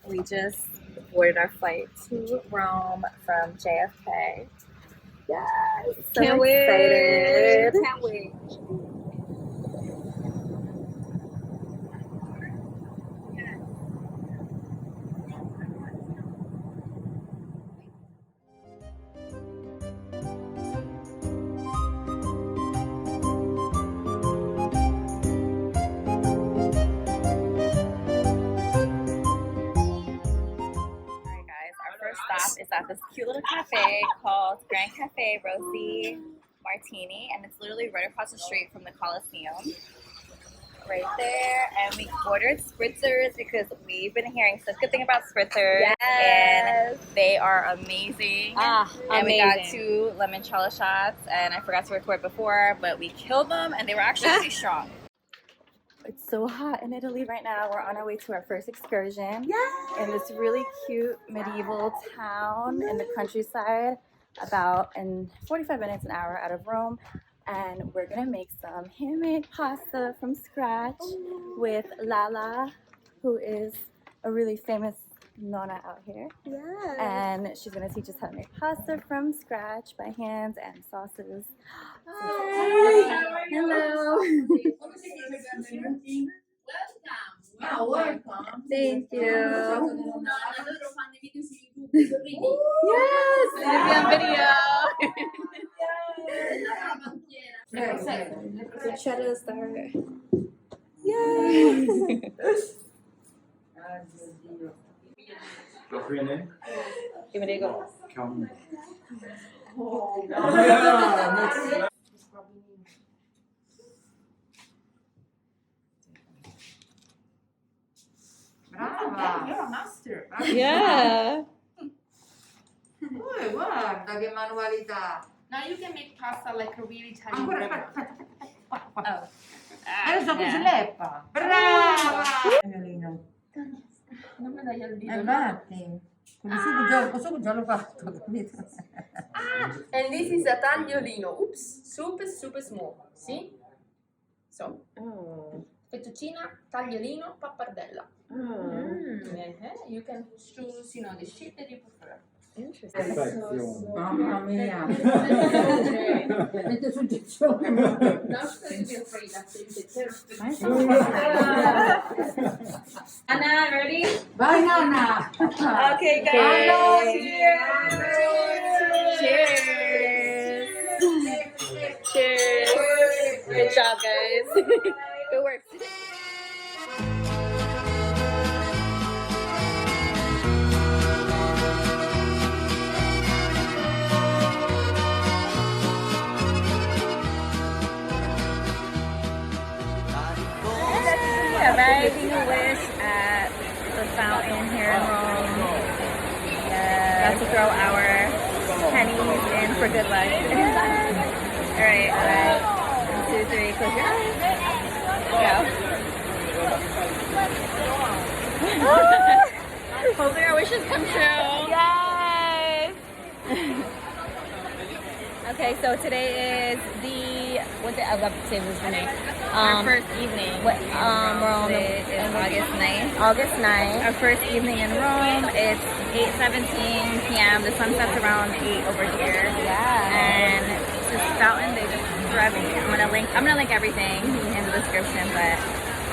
We just boarded our flight to Rome from JFK. Yes, so Can't excited. wait. Can't wait. Alright guys, our first stop is at this cute little cafe called Grand Cafe Rosie Martini, and it's literally right across the street from the Coliseum. Right there, and we ordered spritzers because we've been hearing such good thing about spritzers, and they are amazing. And we got 2 limoncello shots, and I forgot to record before, but we killed them, and they were actually pretty strong. It's so hot in Italy right now. We're on our way to our first excursion in this really cute medieval town in the countryside, about in 45 minutes, an hour out of Rome. And we're gonna make some handmade pasta from scratch with Lala, who is a really famous nonna out here. And she's gonna teach us how to make pasta from scratch by hands and sauces. Hi. Hello. Welcome. Thank you. Yes. Maybe on video. The cheddar start. Yay! Give me a go. Brava. You're a master. Yeah. Guarda che manualità. Now you can make pasta like a real Italian. Ancora woman. aspetta. Adesso qui sleppa. Brava. Tagliolino. Non mi dai il dito. Infatti. Quello su già l'ho fatto, capito? And this is a tagliolino. Oops, super small. See? So, fettuccina, tagliolino, pappardella. You can choose, the shape that you prefer. Interesting. Mamma mia. Mette suggezione. Anna, ready? Vai nonna. Okay, guys. Cheers. Cheers. Good job, guys. Good work. Arriving a wish at the fountain here in Rome. Got to throw our pennies in for good luck. Alright, 1, 2, 3, close your eyes. Go. Hopefully our wishes come true. Yes! Okay, so today is what's it? Our first evening in Rome. Today is August 9th. August 9th. Our first evening in Rome. It's 8:17 p.m. The sun sets around 8 over here. Yeah. And this fountain, they just threw everything. I'm gonna link everything in the description, but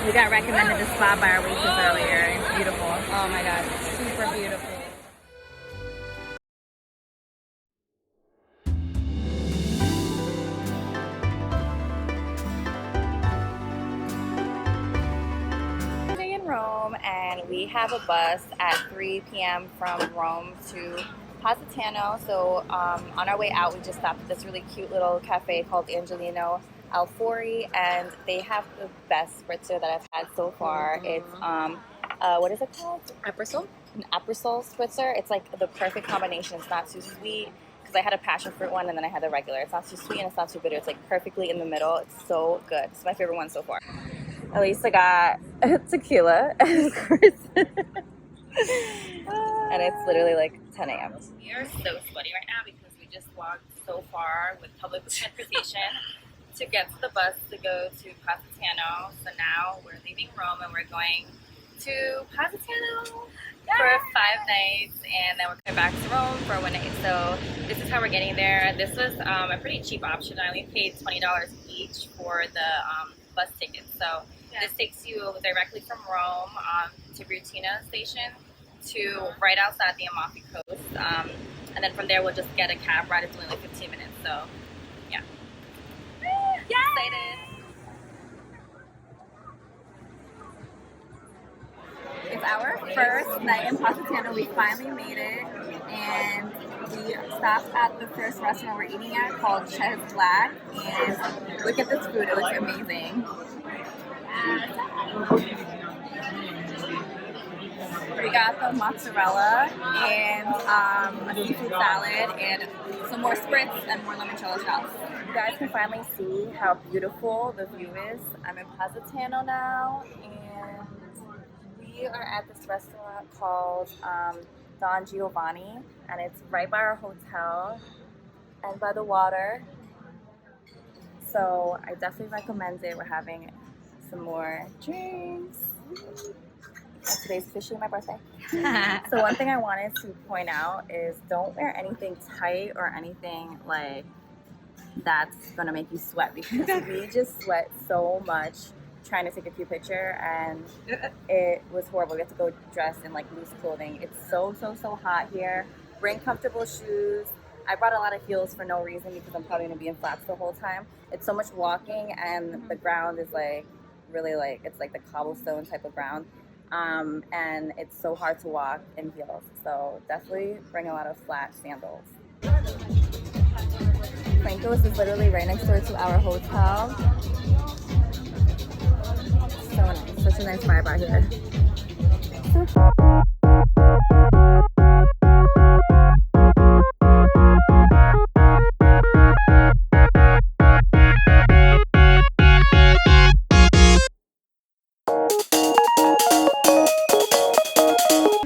we got recommended this spot by our waitress earlier. It's beautiful. Oh my god, super beautiful. Rome, and we have a bus at 3 p.m. from Rome to Positano. So on our way out, we just stopped at this really cute little cafe called Angelino Alfieri, and they have the best spritzer that I've had so far. It's what is it called? Aperol. An Aperol spritzer. It's like the perfect combination. It's not too sweet, because I had a passion fruit one and then I had the regular. It's not too sweet and it's not too bitter. It's like perfectly in the middle. It's so good. It's my favorite one so far. Elisa got tequila, of course. And it's literally like 10 a.m. We are so sweaty right now because we just walked so far with public transportation to get to the bus to go to Positano. So now we're leaving Rome and we're going to Positano. for 5 nights, and then we're coming back to Rome for 1 night. So this is how we're getting there. This was a pretty cheap option. I only paid $20 each for the bus tickets. So this takes you directly from Rome to Briutina station to right outside the Amalfi coast. And then from there we'll just get a cab ride. It's only like 15 minutes. So yeah. Excited. It's our first night in Positano. We finally made it, and we stopped at the first restaurant we're eating at called Chek Black. And look at this food; it looks amazing. We got the mozzarella and a seafood salad and some more spritz and more limoncello shots. You guys can finally see how beautiful the view is. I'm in Positano now, and we are at this restaurant called Don Giovanni, and it's right by our hotel and by the water. So I definitely recommend it. We're having some more drinks. And today's officially my birthday. So one thing I wanted to point out is don't wear anything tight or anything like that's gonna make you sweat, because we just sweat so much trying to take a cute picture, and it was horrible. We had to go dressed in like loose clothing. It's so hot here. Bring comfortable shoes. I brought a lot of heels for no reason because I'm probably gonna be in flats the whole time. It's so much walking, and the ground is like really like, it's like the cobblestone type of ground. And it's so hard to walk in heels. So definitely bring a lot of flat sandals. Franco's is literally right next door to our hotel. So nice, such a nice vibe out here.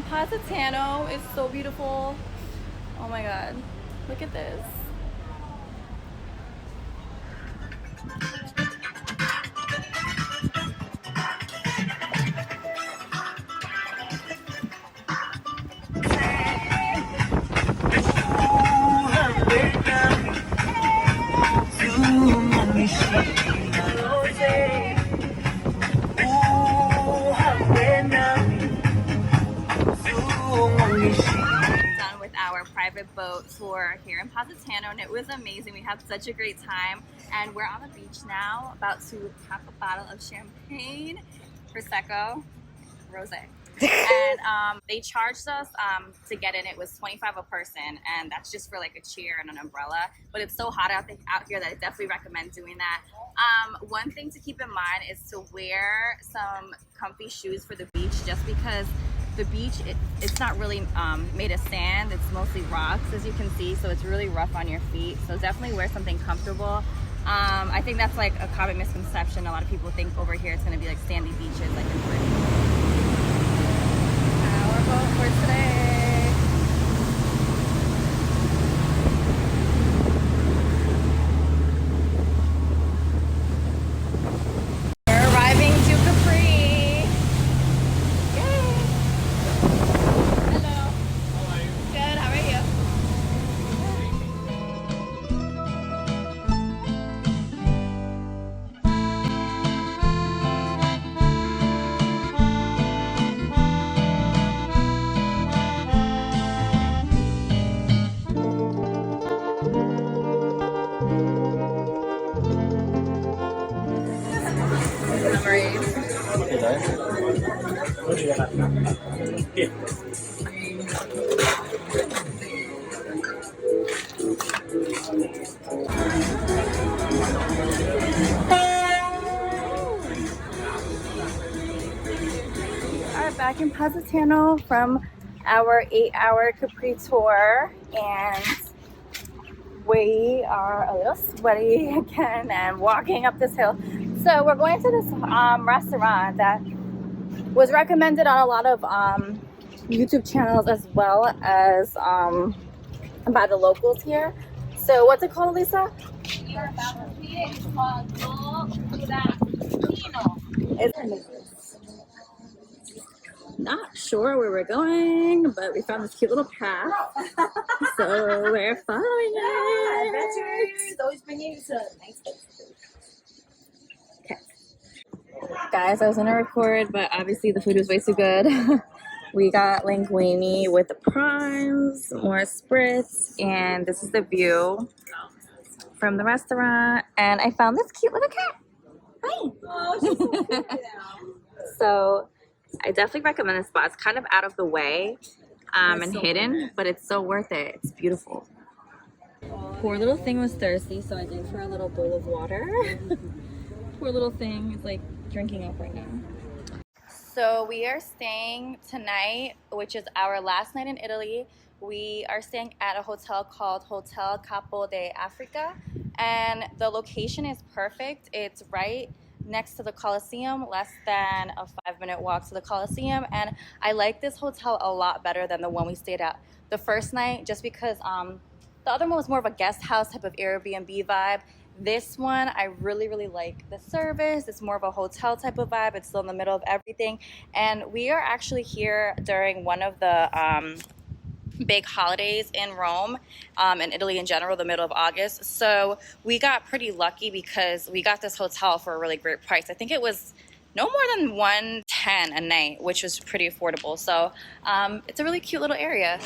Positano is so beautiful. Oh my god, look at this. Done with our private boat tour here in Positano, and it was amazing. We had such a great time, and we're on the beach now, about to pop a bottle of champagne, prosecco, rosé. And they charged us to get in. It was $25 a person, and that's just for like a chair and an umbrella. But it's so hot out here that I definitely recommend doing that. One thing to keep in mind is to wear some comfy shoes for the beach, just because the beach, it's not really made of sand. It's mostly rocks, as you can see, so it's really rough on your feet. So definitely wear something comfortable. I think that's like a common misconception. A lot of people think over here it's going to be like sandy beaches like in Britain. Our boat for today. We're arriving to Capri. Yay! Hello. How are you? Good, how are you? Back in Positano from our 8-hour Capri tour, and we are a little sweaty again and walking up this hill. So we're going to this restaurant that was recommended on a lot of YouTube channels, as well as by the locals here. So what's it called, Lisa? Not sure where we're going, but we found this cute little path. So we're following it. Adventures always bring you to nice places. Okay. Guys, I was gonna record, but obviously the food was way too good. We got linguine with the prawns, more spritz, and this is the view from the restaurant. And I found this cute little cat. Hi. Oh, she's so cute. So I definitely recommend this spot. It's kind of out of the way and hidden, but it's so worth it. It's beautiful. Poor little thing was thirsty, so I gave her a little bowl of water. Poor little thing is like drinking up right now. So we are staying tonight, which is our last night in Italy. We are staying at a hotel called Hotel Capo de Africa, and the location is perfect. It's right next to the Colosseum, less than a 5-minute walk to the Colosseum, and I like this hotel a lot better than the one we stayed at the first night, just because the other one was more of a guest house type of Airbnb vibe. This one, I really, really like the service. It's more of a hotel type of vibe. It's still in the middle of everything. And we are actually here during one of the big holidays in Rome, in Italy in general, the middle of August. So we got pretty lucky because we got this hotel for a really great price. I think it was no more than $110 a night, which was pretty affordable. So it's a really cute little area.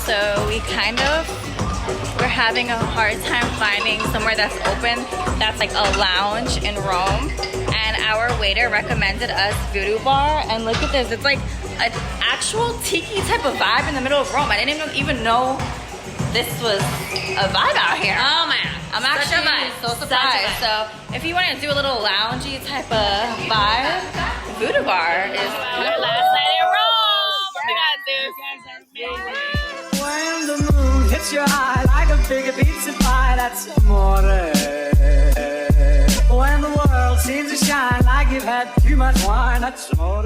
So we're having a hard time finding somewhere that's open, that's like a lounge in Rome. And our waiter recommended us Voodoo Bar. And look at this, it's like an actual tiki type of vibe in the middle of Rome. I didn't even know this was a vibe out here. Oh man, I'm actually so surprised. So if you want to do a little loungy type of vibe, Voodoo Bar is your last night in Rome. What you guys do? You guys are amazing. When the moon hits your eye like a big pizza pie, that's amore. When the world seems to shine like you've had too much wine, that's amore.